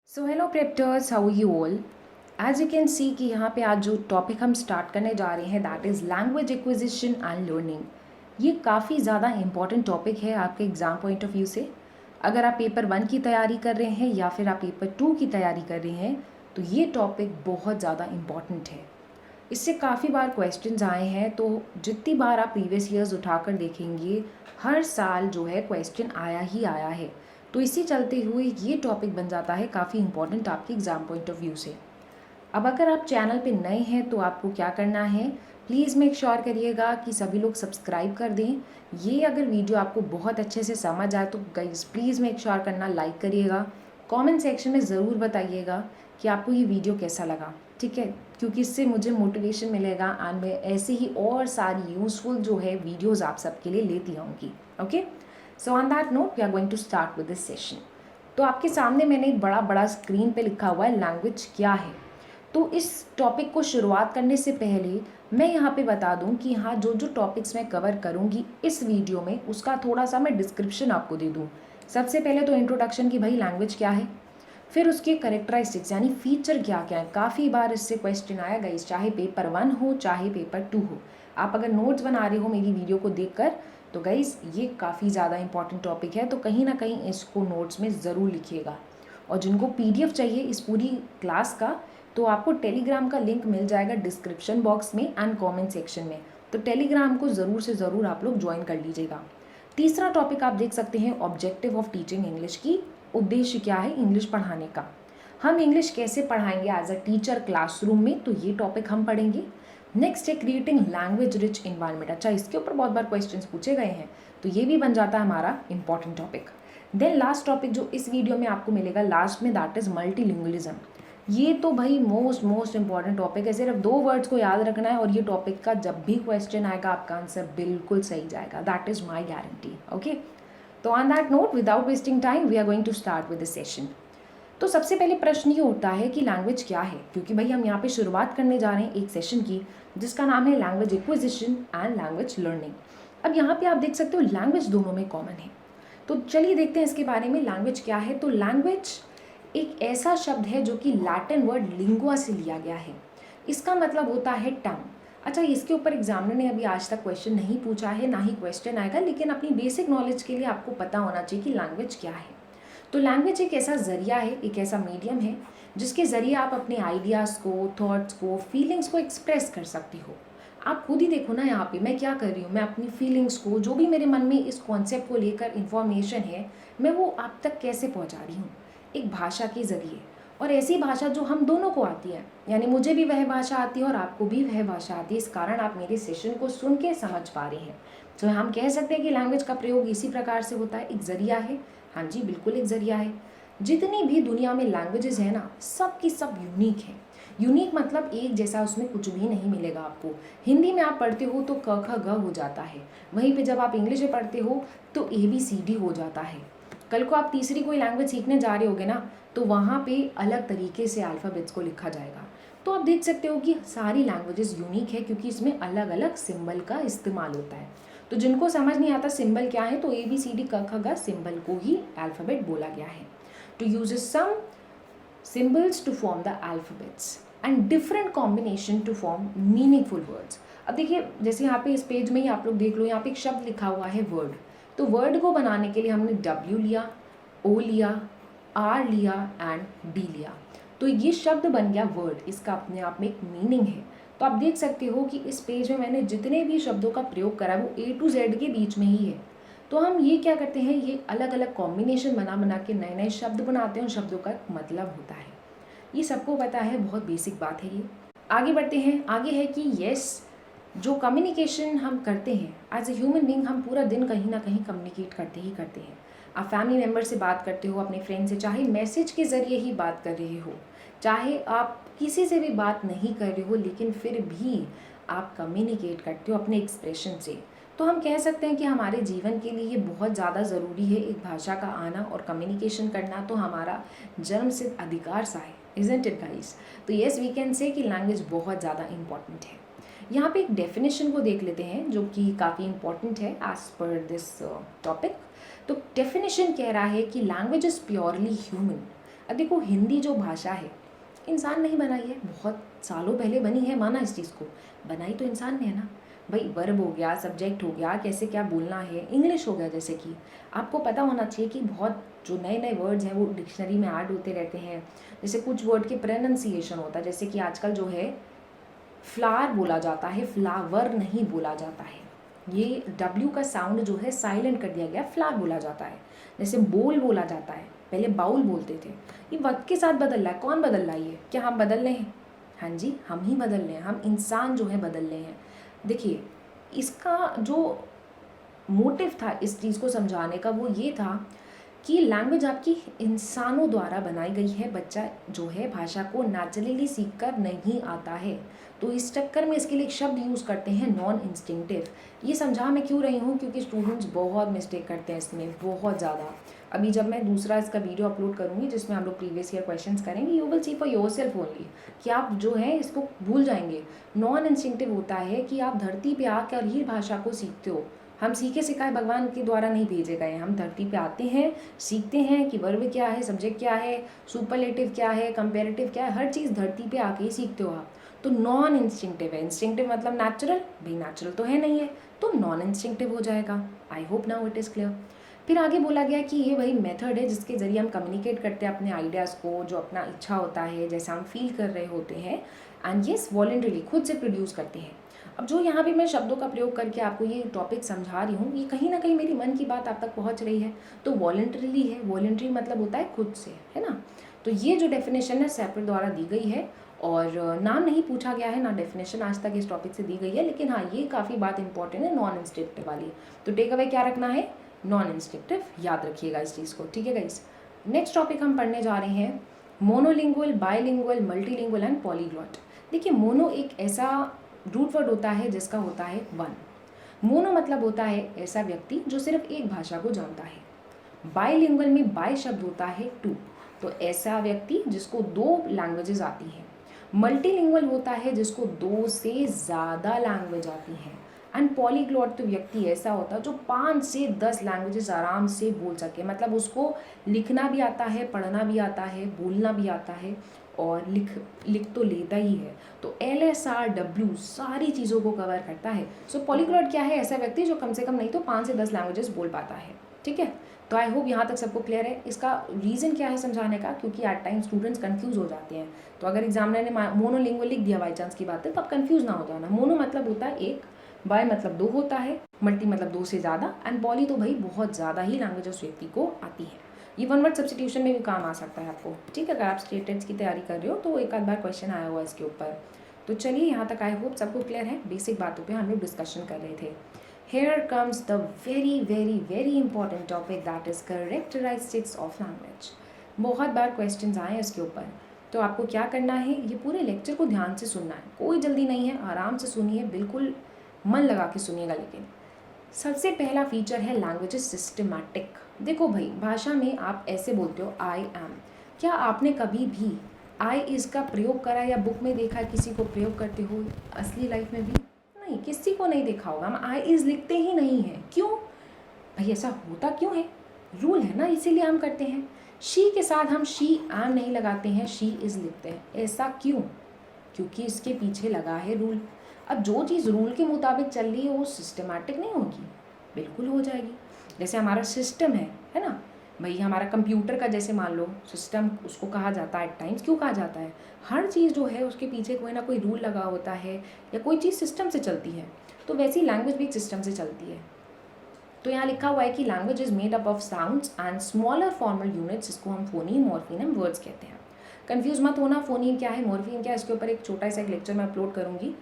So hello preptors, how you all. As you can see कि यहाँ पे आज जो टॉपिक हम स्टार्ट करने जा रहे हैं that is language acquisition and learning. ये काफ़ी ज़्यादा इंपॉर्टेंट टॉपिक है आपके एग्ज़ाम पॉइंट ऑफ व्यू से। अगर आप पेपर 1 की तैयारी कर रहे हैं या फिर आप पेपर 2 की तैयारी कर रहे हैं तो ये टॉपिक बहुत ज़्यादा इम्पॉर्टेंट है। इससे काफ़ी बार क्वेश्चंस आए हैं, तो जितनी बार आप प्रीवियस ईयर्स उठाकर देखेंगे हर साल जो है क्वेश्चन आया ही आया है। तो इसी चलते हुए ये टॉपिक बन जाता है काफ़ी इंपॉर्टेंट आपके एग्ज़ाम पॉइंट ऑफ व्यू से। अब अगर आप चैनल पे नए हैं तो आपको क्या करना है, प्लीज़ मेक श्योर करिएगा कि सभी लोग सब्सक्राइब कर दें। ये अगर वीडियो आपको बहुत अच्छे से समझ आए तो गाइस प्लीज़ मेक श्योर करना लाइक करिएगा। कमेंट सेक्शन में ज़रूर बताइएगा कि आपको ये वीडियो कैसा लगा, ठीक है, क्योंकि इससे मुझे मोटिवेशन मिलेगा एंड मैं ऐसे ही और सारी यूज़फुल जो है वीडियोज़ आप सबके लिए लेती आऊँगी। Okay, so on that note we are going to start with this session. तो आपके सामने मैंने एक बड़ा बड़ा स्क्रीन पे लिखा हुआ है लैंग्वेज क्या है। तो इस टॉपिक को शुरुआत करने से पहले मैं यहाँ पे बता दूँ कि हाँ जो जो टॉपिक्स मैं कवर करूँगी इस वीडियो में उसका थोड़ा सा मैं डिस्क्रिप्शन आपको दे दूँ। सबसे पहले तो इंट्रोडक्शन कि भाई लैंग्वेज क्या है, फिर उसके करेक्टरिस्टिक्स यानी फीचर क्या क्या है। काफ़ी बार इससे क्वेश्चन आया गाइस, चाहे पेपर 1 हो चाहे पेपर 2 हो। आप अगर नोट्स बना रहे हो मेरी वीडियो को देखकर तो गाइस ये काफ़ी ज़्यादा इंपॉर्टेंट टॉपिक है, तो कहीं ना कहीं इसको नोट्स में ज़रूर लिखिएगा। और जिनको पीडीएफ चाहिए इस पूरी क्लास का तो आपको टेलीग्राम का लिंक मिल जाएगा डिस्क्रिप्शन बॉक्स में एंड कमेंट सेक्शन में, तो टेलीग्राम को ज़रूर से ज़रूर आप लोग ज्वाइन कर लीजिएगा। तीसरा टॉपिक आप देख सकते हैं ऑब्जेक्टिव ऑफ टीचिंग इंग्लिश की, उद्देश्य क्या है इंग्लिश पढ़ाने का। हम इंग्लिश कैसे पढ़ाएंगे एज अ टीचर क्लासरूम में, तो ये टॉपिक हम पढ़ेंगे। नेक्स्ट है क्रिएटिंग लैंग्वेज रिच इन्वायरमेंट। अच्छा, इसके ऊपर बहुत बार क्वेश्चंस पूछे गए हैं तो ये भी बन जाता है हमारा important topic. Then last topic जो इस वीडियो में आपको मिलेगा लास्ट में दैट इज़ मल्टीलिंगुअलिज्म। ये तो भाई मोस्ट इंपॉर्टेंट टॉपिक है, सिर्फ 2 वर्ड्स को याद रखना है और ये टॉपिक का जब भी क्वेश्चन आएगा आपका आंसर बिल्कुल सही जाएगा, that is my guarantee. Okay, तो on that note without wasting time we are going to start with this session. तो सबसे पहले प्रश्न ये उठता है कि लैंग्वेज क्या है, क्योंकि भाई हम यहाँ पे शुरुआत करने जा रहे हैं एक सेशन की जिसका नाम है language acquisition and language learning. अब यहाँ पे आप देख सकते हो लैंग्वेज दोनों में कॉमन है, तो चलिए देखते हैं इसके बारे में लैंग्वेज क्या है। तो लैंग्वेज एक ऐसा शब्द है जो कि लैटिन वर्ड लिंगुआ से लिया गया है। इसका मतलब होता है टंग। अच्छा, इसके ऊपर एग्जामिनर ने अभी आज तक क्वेश्चन नहीं पूछा है, ना ही क्वेश्चन आएगा, लेकिन अपनी बेसिक नॉलेज के लिए आपको पता होना चाहिए कि लैंग्वेज क्या है। तो लैंग्वेज एक ऐसा ज़रिया है, एक ऐसा मीडियम है जिसके ज़रिए आप अपने आइडियाज़ को, थॉट्स को, फीलिंग्स को एक्सप्रेस कर सकती हो। आप खुद ही देखो ना यहाँ पे मैं क्या कर रही हूँ, मैं अपनी फीलिंग्स को, जो भी मेरे मन में इस कॉन्सेप्ट को लेकर इन्फॉर्मेशन है, मैं वो आप तक कैसे पहुँचा रही हूँ, एक भाषा के ज़रिए। और ऐसी भाषा जो हम दोनों को आती है, यानी मुझे भी वह भाषा आती है और आपको भी वह भाषा आती है, इस कारण आप मेरे सेशन को सुन के समझ पा रहे हैं। तो हम कह सकते हैं कि लैंग्वेज का प्रयोग इसी प्रकार से होता है, एक ज़रिया है। हाँ जी, बिल्कुल एक ज़रिया है। जितनी भी दुनिया में लैंग्वेजेस है ना, सब की सब यूनिक है। यूनिक मतलब एक जैसा उसमें कुछ भी नहीं मिलेगा आपको। हिंदी में आप पढ़ते हो तो क ख ग हो जाता है, वहीं पे जब आप इंग्लिश में पढ़ते हो तो ABCD हो जाता है। कल को आप तीसरी कोई लैंग्वेज सीखने जा रहे होगे ना, तो वहाँ पे अलग तरीके से अल्फ़ाबेट्स को लिखा जाएगा। तो आप देख सकते हो कि सारी लैंग्वेजेस यूनिक है क्योंकि इसमें अलग अलग सिंबल का इस्तेमाल होता है। तो जिनको समझ नहीं आता सिंबल क्या है, तो ABCD क ख ग सिंबल को ही अल्फ़ाबेट बोला गया है। To uses some symbols to form the alphabets and different combination to form meaningful words. अब देखिए, जैसे यहाँ पे इस पेज में ही आप लोग देख लो, यहाँ पे एक शब्द लिखा हुआ है वर्ड। तो वर्ड को बनाने के लिए हमने W लिया, O लिया, R लिया एंड D लिया, तो ये शब्द बन गया वर्ड। इसका अपने आप में एक मीनिंग है। तो आप देख सकते हो कि इस पेज में मैंने जितने भी शब्दों का प्रयोग करा है वो A to Z के बीच में ही है। तो हम ये क्या करते हैं, ये अलग अलग कॉम्बिनेशन बना बना के नए नए शब्द बनाते हैं और शब्दों का मतलब होता है। ये सबको पता है, बहुत बेसिक बात है ये। आगे बढ़ते हैं। आगे है कि यस, जो कम्युनिकेशन हम करते हैं एज ए ह्यूमन बीइंग, हम पूरा दिन कहीं ना कहीं कम्युनिकेट करते ही करते हैं। आप फैमिली मेम्बर से बात करते हो, अपने फ्रेंड से, चाहे मैसेज के ज़रिए ही बात कर रहे हो, चाहे आप किसी से भी बात नहीं कर रहे हो, लेकिन फिर भी आप कम्युनिकेट करते हो अपने एक्सप्रेशन से। तो हम कह सकते हैं कि हमारे जीवन के लिए ये बहुत ज़्यादा ज़रूरी है, एक भाषा का आना और कम्युनिकेशन करना तो हमारा जन्मसिद्ध अधिकार सा है, इज़न्ट इट गाइस। तो येस, वी कैन से कि लैंग्वेज बहुत ज़्यादा इंपॉर्टेंट है। यहाँ पे एक डेफिनेशन को देख लेते हैं जो कि काफ़ी इंपॉर्टेंट है एज पर दिस टॉपिक। तो डेफिनेशन कह रहा है कि लैंग्वेज इज़ प्योरली ह्यूमन अब देखो हिंदी जो भाषा है इंसान नहीं बनाई है, बहुत सालों पहले बनी है, माना इस चीज़ को, बनाई तो इंसान ने है ना भाई। वर्ब हो गया, सब्जेक्ट हो गया, कैसे क्या बोलना है, इंग्लिश हो गया, जैसे कि आपको पता होना चाहिए कि बहुत जो नए नए वर्ड्स हैं वो डिक्शनरी में ऐड होते रहते हैं। जैसे कुछ वर्ड के प्रोनाउंसिएशन होता है, जैसे कि आजकल जो है फ्लावर बोला जाता है, फ्लावर नहीं बोला जाता है। ये W का साउंड जो है साइलेंट कर दिया गया, फ्लावर बोला जाता है। जैसे बोल बोला जाता है, पहले बाउल बोलते थे। ये वक्त के साथ बदल रहा है। कौन बदल रहा है ये? क्या हम बदल रहे हैं? हाँ जी, हम ही बदल रहे हैं, हम इंसान जो है बदल रहे हैं। देखिए इसका जो मोटिव था इस चीज़ को समझाने का वो ये था कि लैंग्वेज आपकी इंसानों द्वारा बनाई गई है। बच्चा जो है भाषा को नेचुरली सीख कर नहीं आता है, तो इस चक्कर में इसके लिए एक शब्द यूज़ करते हैं नॉन इंस्टिंक्टिव। ये समझा मैं क्यों रही हूँ, क्योंकि स्टूडेंट्स बहुत मिस्टेक करते हैं इसमें, बहुत ज़्यादा। अभी जब मैं दूसरा इसका वीडियो अपलोड करूँगी जिसमें हम लोग प्रीवियस ईयर क्वेश्चंस करेंगे, you will C for your self only कि आप जो है इसको भूल जाएंगे। नॉन इंस्टिंक्टिव होता है कि आप धरती पे आकर ही भाषा को सीखते हो। हम सीखे सिखाए भगवान के द्वारा नहीं भेजे गए, हम धरती पे आते हैं, सीखते हैं कि वर्ब क्या है, सब्जेक्ट क्या है, सुपरलेटिव क्या है, कंपेरेटिव क्या है, हर चीज़ धरती पे आके ही सीखते हो आप। तो नॉन इंस्टिंक्टिव है। इंस्टिंक्टिव मतलब नेचुरल, भाई नेचुरल तो है नहीं है, तो नॉन इंस्टिंक्टिव हो जाएगा। I hope now it is clear. फिर आगे बोला गया कि ये वही मेथड है जिसके ज़रिए हम कम्युनिकेट करते हैं अपने आइडियाज़ को, जो अपना इच्छा होता है, जैसा हम फील कर रहे होते हैं, एंड येस वॉलंटरीली खुद से प्रोड्यूस करते हैं। अब जो यहाँ पे मैं शब्दों का प्रयोग करके आपको ये टॉपिक समझा रही हूँ, ये कहीं ना कहीं मेरी मन की बात आप तक पहुँच रही है, तो वॉलंटरीली है। वॉलंटरी मतलब होता है खुद से, है ना। तो ये जो डेफिनेशन है सेपरेट द्वारा दी गई है, और नाम नहीं पूछा गया है, ना डेफिनेशन आज तक इस टॉपिक से दी गई है, लेकिन हाँ ये काफ़ी बात इंपॉर्टेंट है नॉन इंस्टिंक्टिव वाली। तो टेक अवे क्या रखना है? नॉन इंस्टिंक्टिव, याद रखिएगा इस चीज़ को, ठीक है गाइस। नेक्स्ट टॉपिक हम पढ़ने जा रहे हैं monolingual, bilingual, multilingual and polyglot. देखिए मोनो एक ऐसा रूट वर्ड होता है जिसका होता है वन। मोनो मतलब होता है ऐसा व्यक्ति जो सिर्फ एक भाषा को जानता है। बाइलिंगुअल में बाय शब्द होता है टू, तो ऐसा व्यक्ति जिसको दो लैंग्वेजेस आती हैं। मल्टीलिंगुअल होता है जिसको दो से ज़्यादा लैंग्वेज आती हैं। एंड पॉलीग्लॉट तो व्यक्ति ऐसा होता है जो 5 से 10 लैंग्वेजेस आराम से बोल सके, मतलब उसको लिखना भी आता है, पढ़ना भी आता है, बोलना भी आता है, और लिख तो लेता ही है। तो LSRW सारी चीज़ों को कवर करता है। सो पॉलीग्लॉट क्या है? ऐसा व्यक्ति जो कम से कम नहीं तो 5 से 10 लैंग्वेजेस बोल पाता है, ठीक है। तो आई होप यहाँ तक सबको क्लियर है। इसका रीज़न क्या है समझाने का, क्योंकि एट टाइम स्टूडेंट्स कंफ्यूज हो जाते हैं। तो अगर एग्जामिनर ने मोनोलिंगुअल लिख दिया बाई चांस की बात है, तो आप कंफ्यूज ना हो जाना। मोनो मतलब होता है एक, बाय मतलब दो होता है, मल्टी मतलब दो से ज़्यादा, एंड पॉली तो भाई बहुत ज़्यादा ही लैंग्वेज उस व्यक्ति को आती है। ये वन वर्ड सब्स्टिट्यूशन में भी काम आ सकता है आपको, ठीक है। अगर आप स्टेट टेट्स की तैयारी कर रहे हो तो एक आध बार क्वेश्चन आया हुआ है इसके ऊपर। तो चलिए यहाँ तक आई होप सबको क्लियर है। बेसिक बातों पे हम लोग डिस्कशन कर रहे थे। Here comes the very very very important topic that is characteristics of language. बहुत बार क्वेश्चन आए हैं इसके ऊपर, तो आपको क्या करना है, ये पूरे लेक्चर को ध्यान से सुनना है, कोई जल्दी नहीं है, आराम से सुनिए, बिल्कुल मन लगा के सुनिएगा। लेकिन सबसे पहला फीचर है लैंग्वेज इज सिस्टमैटिक। देखो भाई भाषा में आप ऐसे बोलते हो आई एम, क्या आपने कभी भी आई इज़ का प्रयोग करा या बुक में देखा किसी को प्रयोग करते हो? असली लाइफ में भी नहीं, किसी को नहीं देखा होगा। हम आई इज़ लिखते ही नहीं हैं। क्यों भाई? ऐसा होता क्यों है? रूल है ना, इसीलिए हम करते हैं। शी के साथ हम शी एम नहीं लगाते हैं, शी इज़ लिखते हैं। ऐसा क्यों? क्योंकि इसके पीछे लगा है रूल। अब जो चीज़ रूल के मुताबिक चल रही है वो सिस्टमैटिक नहीं होगी, बिल्कुल हो जाएगी। जैसे हमारा सिस्टम है ना भाई, हमारा कंप्यूटर का जैसे मान लो सिस्टम उसको कहा जाता है एट टाइम्स। क्यों कहा जाता है? हर चीज़ जो है उसके पीछे कोई ना कोई रूल लगा होता है, या कोई चीज़ सिस्टम से चलती है। तो वैसी लैंग्वेज भी एक सिस्टम से चलती है। तो यहाँ लिखा हुआ है कि language is made up of sounds and smaller formal units, जिसको हम फोनीम, मॉर्फीम एंड वर्ड्स कहते हैं। कंफ्यूज मत होना, फोनीम क्या है, मॉर्फीम क्या है, इसके ऊपर एक छोटा सा एक लेक्चर मैं अपलोड करूँगी,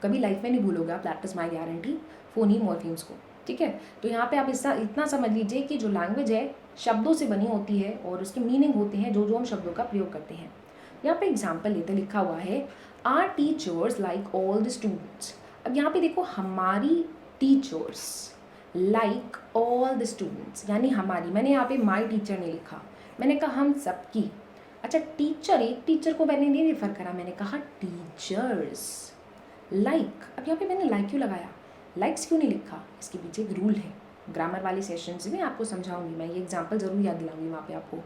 कभी लाइफ में नहीं भूलोगे आप, that is my guarantee, phoneme morphemes को, ठीक है। तो यहाँ पे आप इसका इतना समझ लीजिए कि जो लैंग्वेज है शब्दों से बनी होती है, और उसके मीनिंग होते हैं जो जो हम शब्दों का प्रयोग करते हैं। यहाँ पे एग्जाम्पल लेते लिखा हुआ है our teachers like all the students. अब यहाँ पे देखो हमारी teachers like all the students, यानी हमारी, मैंने यहाँ पे माई टीचर नहीं लिखा, मैंने कहा हम सबकी। अच्छा टीचर, एक टीचर को मैंने नहीं रेफर करा, मैंने कहा टीचर्स लाइक। अब यहाँ पे मैंने लाइक क्यों लगाया, लाइक्स क्यों नहीं लिखा? इसके पीछे एक रूल है, ग्रामर वाली सेशंस में आपको समझाऊंगी मैं, ये एग्जांपल जरूर याद दिलाऊंगी वहाँ पे आपको।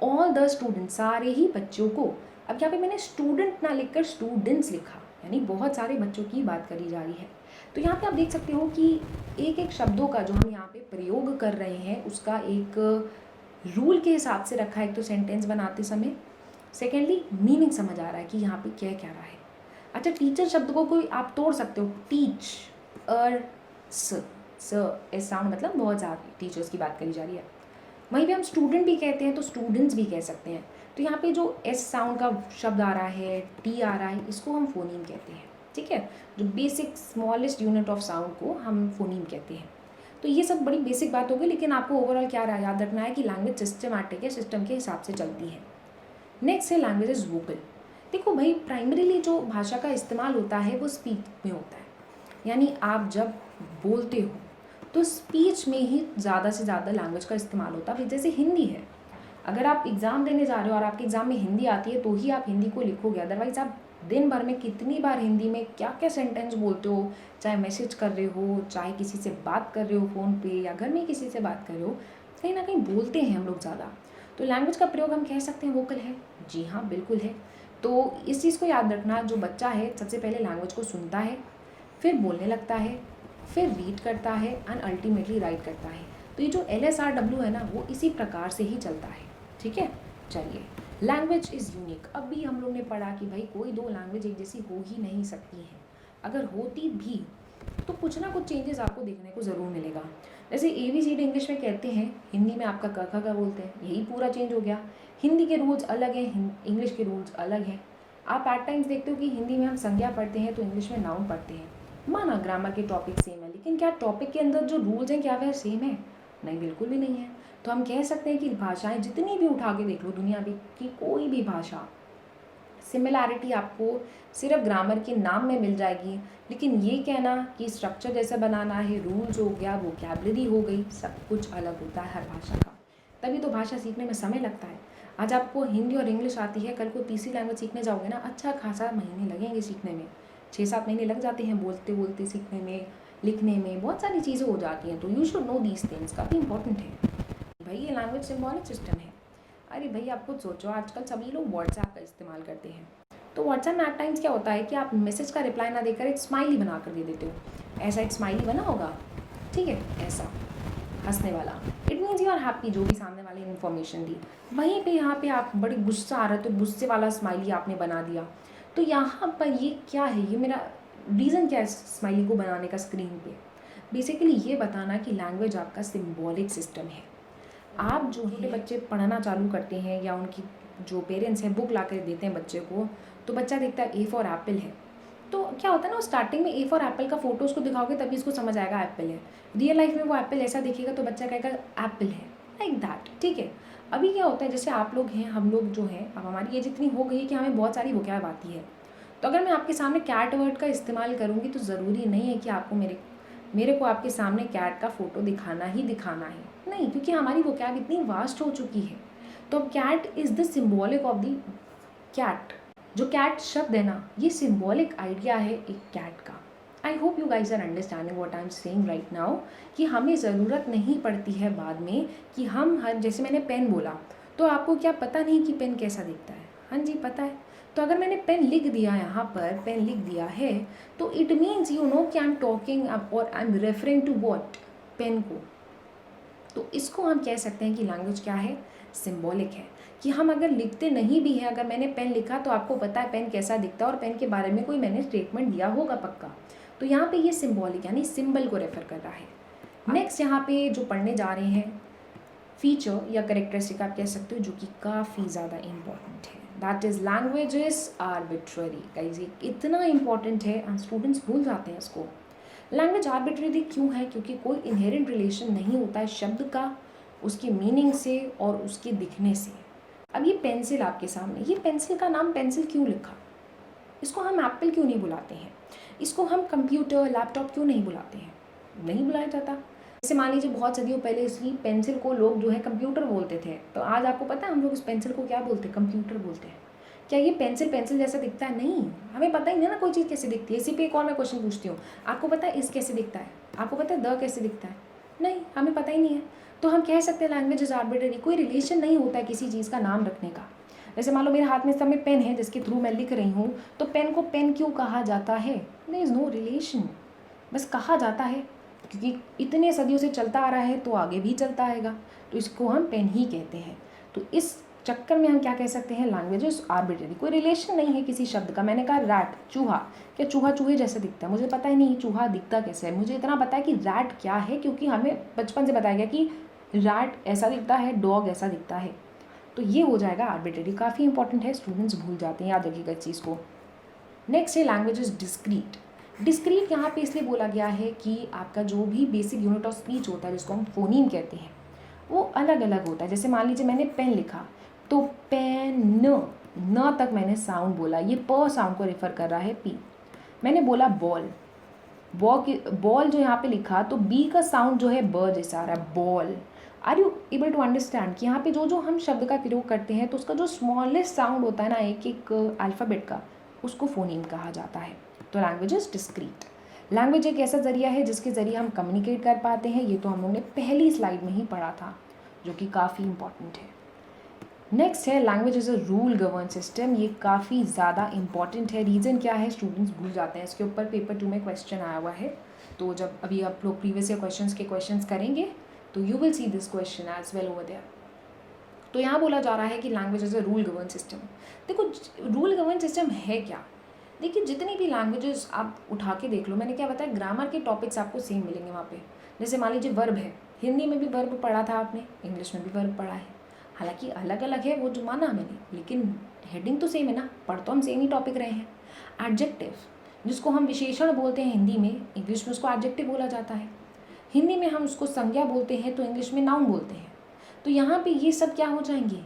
ऑल द स्टूडेंट्स, सारे ही बच्चों को। अब यहाँ पे मैंने स्टूडेंट ना लिखकर स्टूडेंट्स लिखा, यानी बहुत सारे बच्चों की बात करी जा रही है। तो यहाँ पे आप देख सकते हो कि एक एक शब्दों का जो हम यहाँ पे प्रयोग कर रहे हैं उसका एक रूल के हिसाब से रखा है। एक तो सेंटेंस बनाते समय, सेकेंडली मीनिंग समझ आ रहा है कि यहाँ पे क्या कह रहा है। अच्छा, टीचर शब्द को कोई आप तोड़ सकते हो, टीच स इस साउंड, मतलब बहुत ज़्यादा टीचर्स की बात करी जा रही है। वहीं पे हम स्टूडेंट भी कहते हैं तो स्टूडेंट्स भी कह सकते हैं। तो यहाँ पे जो एस साउंड का शब्द आ रहा है, टी आ रहा है, इसको हम फोनीम कहते हैं। ठीक है, जो basic smallest unit of sound को हम फोनीम कहते हैं। तो ये सब बड़ी बेसिक बात होगी, लेकिन आपको ओवरऑल क्या याद रखना है कि लैंग्वेज सिस्टमैटिक है, सिस्टम के हिसाब से चलती है। नेक्स्ट है लैंग्वेज इज वोकल। देखो भाई, प्राइमरीली जो भाषा का इस्तेमाल होता है वो स्पीच में होता है, यानी आप जब बोलते हो तो स्पीच में ही ज़्यादा से ज़्यादा लैंग्वेज का इस्तेमाल होता है। जैसे हिंदी है, अगर आप एग्ज़ाम देने जा रहे हो और आपके एग्ज़ाम में हिंदी आती है तो ही आप हिंदी को लिखोगे, अदरवाइज़ आप दिन भर में कितनी बार हिंदी में क्या क्या सेंटेंस बोलते हो, चाहे मैसेज कर रहे हो, चाहे किसी से बात कर रहे हो फ़ोन पे, या घर में किसी से बात कर रहे हो, कहीं ना कहीं बोलते हैं हम लोग ज़्यादा। तो लैंग्वेज का प्रयोग हम कह सकते हैं वोकल है। जी हाँ, बिल्कुल है। तो इस चीज़ को याद रखना, जो बच्चा है सबसे पहले लैंग्वेज को सुनता है, फिर बोलने लगता है, फिर रीड करता है एंड अल्टीमेटली राइट करता है। तो ये जो LSRW है ना, वो इसी प्रकार से ही चलता है। ठीक है, चलिए, लैंग्वेज इज़ यूनिक। अब भी हम लोग ने पढ़ा कि भाई कोई दो लैंग्वेज एक जैसी हो ही नहीं सकती है, अगर होती भी तो कुछ ना कुछ चेंजेस आपको देखने को ज़रूर मिलेगा। जैसे ABCD इंग्लिश में कहते हैं, हिंदी में आपका क ख ग बोलते हैं, यही पूरा चेंज हो गया। हिंदी के रूल्स अलग हैं, इंग्लिश के रूल्स अलग हैं। आप एट टाइम्स देखते हो कि हिंदी में हम संज्ञा पढ़ते हैं तो इंग्लिश में नाउन पढ़ते हैं। माना ग्रामर के टॉपिक सेम है, लेकिन क्या टॉपिक के अंदर जो रूल्स हैं क्या वह सेम है? नहीं, बिल्कुल भी नहीं है। तो हम कह सकते हैं कि भाषाएं जितनी भी उठा के देख लो, दुनिया की कोई भी भाषा, सिमिलैरिटी आपको सिर्फ ग्रामर के नाम में मिल जाएगी, लेकिन ये कहना कि स्ट्रक्चर जैसा बनाना है, रूल्स हो गया, वोकैबुलरी हो गई, सब कुछ अलग होता है हर भाषा का। तभी तो भाषा सीखने में समय लगता है। आज आपको हिंदी और इंग्लिश आती है, कल को तीसरी लैंग्वेज सीखने जाओगे ना, अच्छा खासा महीने लगेंगे सीखने में, 6-7 महीने लग जाते हैं बोलते बोलते सीखने में, लिखने में बहुत सारी चीज़ें हो जाती हैं। तो you should know these things, काफ़ी इंपॉर्टेंट है भाई। ये लैंग्वेज सिम्बॉलिक सिस्टम है। अरे भाई, आप खुद सोचो, आजकल सभी लोग व्हाट्सएप का इस्तेमाल करते हैं। तो व्हाट्सएप में एट टाइम्स क्या होता है कि आप मैसेज का रिप्लाई ना देकर एक स्माइली बना कर दे देते हो। ऐसा एक स्माइली बना होगा, ठीक है, ऐसा हंसने वाला, it means you are happy, जो भी सामने वाले ने इन्फॉर्मेशन दी। वहीं पे यहाँ पे आप बड़ी गुस्सा आ रहा है तो गुस्से वाला स्माइली आपने बना दिया। तो यहाँ पर ये क्या है, ये मेरा रीज़न क्या है स्माइली को बनाने का स्क्रीन पे? बेसिकली ये बताना कि लैंग्वेज आपका सिम्बॉलिक सिस्टम है। आप जो छोटे बच्चे पढ़ना चालू करते हैं या उनकी जो पेरेंट्स हैं बुक ला कर देते हैं बच्चे को, तो बच्चा देखता है A फॉर एप्पल है। तो क्या होता है ना, स्टार्टिंग में A फॉर एप्पल का फोटो उसको दिखाओगे तभी इसको समझ आएगा एप्पल है। रियल लाइफ में वो एप्पल ऐसा दिखेगा तो बच्चा कहेगा एप्पल है, लाइक दैट। ठीक है, अभी क्या होता है, जैसे आप लोग हैं, हम लोग जो हैं, अब हमारी एज इतनी हो गई है कि हमें बहुत सारी वोकैब आती है। तो अगर मैं आपके सामने कैट वर्ड का इस्तेमाल करूँगी तो ज़रूरी नहीं है कि आपको मेरे को आपके सामने कैट का फ़ोटो दिखाना ही दिखाना है, नहीं, क्योंकि हमारी वोकैब इतनी वास्ट हो चुकी है। तो अब cat is the symbolic of the cat. जो कैट शब्द है ना, ये सिम्बॉलिक आइडिया है एक कैट का। I hope you guys are understanding what I am saying right now, कि हमें ज़रूरत नहीं पड़ती है बाद में कि हम हर, जैसे मैंने पेन बोला, तो आपको क्या पता नहीं कि पेन कैसा दिखता है? हाँ जी, पता है। तो अगर मैंने पेन लिख दिया, यहाँ पर पेन लिख दिया है, तो इट मीन्स यू नो कि आई एम टॉकिंग और I am referring to what, pen को। तो इसको हम कह सकते हैं कि लैंग्वेज क्या है, सिंबॉलिक है। कि हम अगर लिखते नहीं भी हैं, अगर मैंने पेन लिखा तो आपको पता है पेन कैसा दिखता है और पेन के बारे में कोई मैंने स्टेटमेंट दिया होगा पक्का। तो यहाँ पे ये सिंबॉलिक यानी सिंबल को रेफर कर रहा है। नेक्स्ट यहाँ पे जो पढ़ने जा रहे हैं, फीचर या करेक्टरिस्टिक आप कह सकते हो, जो कि काफ़ी ज़्यादा इम्पॉर्टेंट है, that is language is arbitrary. Guys, ये इतना इम्पॉर्टेंट है और स्टूडेंट्स भूल जाते हैं इसको। लैंग्वेज आर्बिट्ररी क्यों है? क्योंकि कोई इनहेरेंट रिलेशन नहीं होता है शब्द का उसके मीनिंग से और उसके दिखने से। अब ये पेंसिल आपके सामने, ये पेंसिल का नाम पेंसिल क्यों लिखा? इसको हम एप्पल क्यों नहीं बुलाते हैं? इसको हम कंप्यूटर, लैपटॉप क्यों नहीं बुलाते हैं? नहीं बुलाया जाता। जैसे मान लीजिए बहुत सदियों पहले इसी पेंसिल को लोग जो है कंप्यूटर बोलते थे, तो आज आपको पता है हम लोग इस पेंसिल को क्या बोलते हैं? कंप्यूटर बोलते हैं। क्या ये पेंसिल पेंसिल जैसा दिखता है? नहीं, हमें पता ही नहीं ना कोई चीज़ कैसे दिखती है। इसी पे एक और मैं क्वेश्चन पूछती हूँ, आपको पता है इस कैसे दिखता है? आपको पता है द कैसे दिखता है? नहीं, हमें पता ही नहीं है। तो हम कह सकते हैं लैंग्वेज इज़ आर्बिट्रेरी, कोई रिलेशन नहीं होता है किसी चीज़ का नाम रखने का। जैसे मान लो मेरे हाथ में इस समय पेन है जिसके थ्रू मैं लिख रही हूँ, तो पेन को पेन क्यों कहा जाता है? देयर इज़ नो रिलेशन, बस कहा जाता है क्योंकि इतने सदियों से चलता आ रहा है तो आगे भी चलता आएगा, तो इसको हम पेन ही कहते हैं। तो इस चक्कर में हम क्या कह सकते हैं, लैंग्वेज इज आर्बिट्रेरी, कोई रिलेशन नहीं है किसी शब्द का। मैंने कहा रैट, चूहा, क्या चूहा चूहे जैसे दिखता है? मुझे पता ही नहीं चूहा दिखता कैसे है, मुझे इतना पता है कि रैट क्या है क्योंकि हमें बचपन से बताया गया कि रैट ऐसा दिखता है, डॉग ऐसा दिखता है। तो ये हो जाएगा आर्बिट्रेरी, काफ़ी इंपॉर्टेंट है, स्टूडेंट्स भूल जाते हैं, याद रखिएगा इस चीज़ को। नेक्स्ट है लैंग्वेज इज डिस्क्रीट। डिस्क्रीट यहाँ पे इसलिए बोला गया है कि आपका जो भी बेसिक यूनिट ऑफ स्पीच होता है जिसको हम फोनीम कहते हैं वो अलग अलग होता है। जैसे मान लीजिए मैंने पेन लिखा तो पेन न तक मैंने साउंड बोला, ये प साउंड को रेफर कर रहा है पी। मैंने बोला बॉल, बॉल जो यहाँ पे लिखा तो बी का साउंड जो है ब जैसा आ रहा है, ball. Are you able to understand कि यहाँ पे जो जो हम शब्द का प्रयोग करते हैं तो उसका जो स्मॉलेस्ट साउंड होता है ना एक एक अल्फ़ाबेट का, उसको फोनीम कहा जाता है। तो लैंग्वेज इज डिस्क्रीट। लैंग्वेज एक ऐसा ज़रिया है जिसके ज़रिए हम कम्युनिकेट कर पाते हैं, ये तो हम लोगों ने पहली स्लाइड में ही पढ़ा था, जो कि काफ़ी इंपॉर्टेंट है। नेक्स्ट है language is a rule govern system. ये काफ़ी ज़्यादा इंपॉर्टेंट है। रीज़न क्या है, स्टूडेंट्स भूल जाते हैं। इसके ऊपर पेपर 2 में क्वेश्चन आया हुआ है, तो जब अभी आप लोग प्रीवियस ईयर क्वेश्चंस करेंगे तो you will see this question as well over there. तो यहाँ बोला जा रहा है कि language is a rule govern system. देखो रूल गवर्न सिस्टम है क्या, देखिए जितनी भी लैंग्वेजेस आप उठा के देख लो, मैंने क्या बताया, ग्रामर के टॉपिक्स आपको सेम मिलेंगे वहाँ पे। जैसे मान लीजिए वर्ब है, हिंदी में भी वर्ब पढ़ा था आपने, इंग्लिश में भी वर्ब पढ़ा है, हालांकि अलग अलग है वो जो माना मैंने, लेकिन हेडिंग तो सेम है ना, पढ़ तो हम सेम ही टॉपिक रहे हैं। एडजेक्टिव जिसको हम विशेषण बोलते हैं हिंदी में, इंग्लिश में उसको एडजेक्टिव बोला जाता है। हिंदी में हम उसको संज्ञा बोलते हैं तो इंग्लिश में नाउन बोलते हैं। तो यहाँ पे ये सब क्या हो जाएंगे,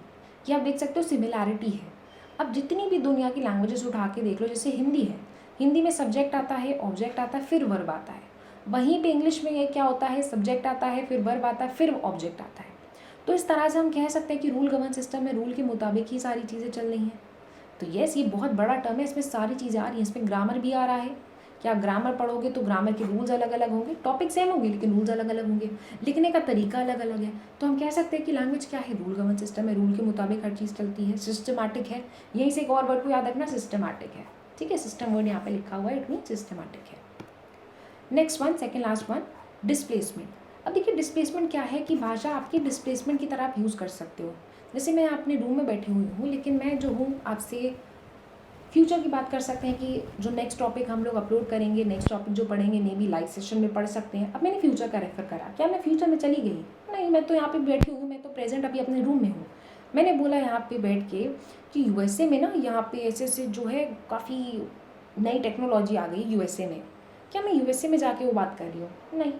ये आप देख सकते हो सिमिलैरिटी है। अब जितनी भी दुनिया की लैंग्वेजेस उठा के देख लो, जैसे हिंदी है, हिंदी में सब्जेक्ट आता है, ऑब्जेक्ट आता है, फिर वर्ब आता है। वहीं पे इंग्लिश में ये क्या होता है, सब्जेक्ट आता है, फिर वर्ब आता है, फिर ऑब्जेक्ट आता है। तो इस तरह से हम कह सकते हैं कि रूल गवर्न सिस्टम में रूल के मुताबिक ही सारी चीज़ें चल रही हैं। तो यस, ये बहुत बड़ा टर्म है, इसमें सारी चीज़ें आ रही हैं, इसमें ग्रामर भी आ रहा है कि आप ग्रामर पढ़ोगे तो ग्रामर के रूल्स अलग अलग होंगे, टॉपिक सेम होंगे लेकिन रूल्स अलग अलग होंगे, लिखने का तरीका अलग अलग है। तो हम कह सकते हैं कि लैंग्वेज क्या है, रूल गवर्न सिस्टम है, रूल के मुताबिक हर चीज़ चलती है, सिस्टमैटिक है। यहीं से एक और वर्ड को याद रखना, सिस्टमैटिक है, ठीक है, सिस्टम वर्ड यहाँ पे लिखा हुआ है, इट मीन सिस्टमैटिक है। Next one, second last one, displacement. अब देखिए डिस्प्लेसमेंट क्या है कि भाषा आपकी डिस्प्लेसमेंट की तरह आप यूज़ कर सकते हो। जैसे मैं अपने रूम में बैठी हुई हूँ, लेकिन मैं जो हूँ आपसे फ्यूचर की बात कर सकते हैं कि जो नेक्स्ट टॉपिक हम लोग अपलोड करेंगे, नेक्स्ट टॉपिक जो पढ़ेंगे मे बी लाइव सेशन में पढ़ सकते हैं। अब मैंने फ्यूचर का रेफर करा, क्या मैं फ्यूचर में चली गई? नहीं, मैं तो यहाँ पे बैठी हूँ, मैं तो प्रेजेंट अभी अपने रूम में हूँ। मैंने बोला यहाँ पे बैठ के कि यूएसए में ना यहाँ पे ऐसे जो है काफ़ी नई टेक्नोलॉजी आ गई यूएसए में, क्या मैं यूएसए में जाके वो बात कर रही हूँ? नहीं।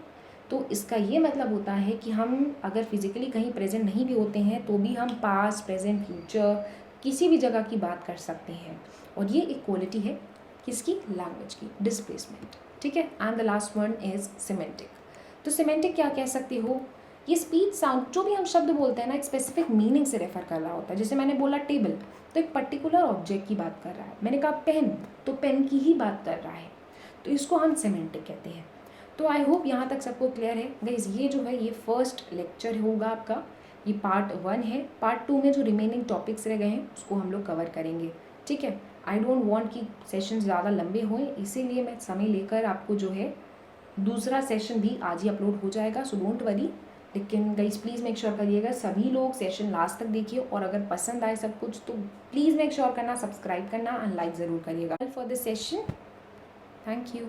तो इसका ये मतलब होता है कि हम अगर फिज़िकली कहीं प्रेजेंट नहीं भी होते हैं तो भी हम पास्ट, प्रेजेंट, फ्यूचर किसी भी जगह की बात कर सकते हैं। और ये एक क्वालिटी है किसकी, लैंग्वेज की, डिस्प्लेसमेंट, ठीक है। And the last one is semantic. तो सिमेंटिक क्या कह सकते हो, ये स्पीच साउंड, जो भी हम शब्द बोलते हैं ना एक स्पेसिफिक मीनिंग से रेफर कर रहा होता है। जैसे मैंने बोला टेबल, तो एक पर्टिकुलर ऑब्जेक्ट की बात कर रहा है। मैंने कहा पेन, तो पेन की ही बात कर रहा है, तो इसको हम सिमेंटिक कहते हैं। तो आई होप यहाँ तक सबको क्लियर है गाइस। ये जो है ये फर्स्ट लेक्चर होगा आपका, ये पार्ट 1 है। पार्ट 2 में जो रिमेनिंग टॉपिक्स रह गए हैं उसको हम लोग कवर करेंगे, ठीक है। आई डोंट वांट कि सेशन ज़्यादा लंबे हों, इसीलिए मैं समय लेकर आपको जो है दूसरा सेशन भी आज ही अपलोड हो जाएगा, सो डोंट वरी। लेकिन गाइस प्लीज़ मेक श्योर करिएगा सभी लोग सेशन लास्ट तक देखिए, और अगर पसंद आए सब कुछ तो प्लीज़ मेक श्योर करना, सब्सक्राइब करना एंड लाइक ज़रूर करिएगा for this session. Thank you.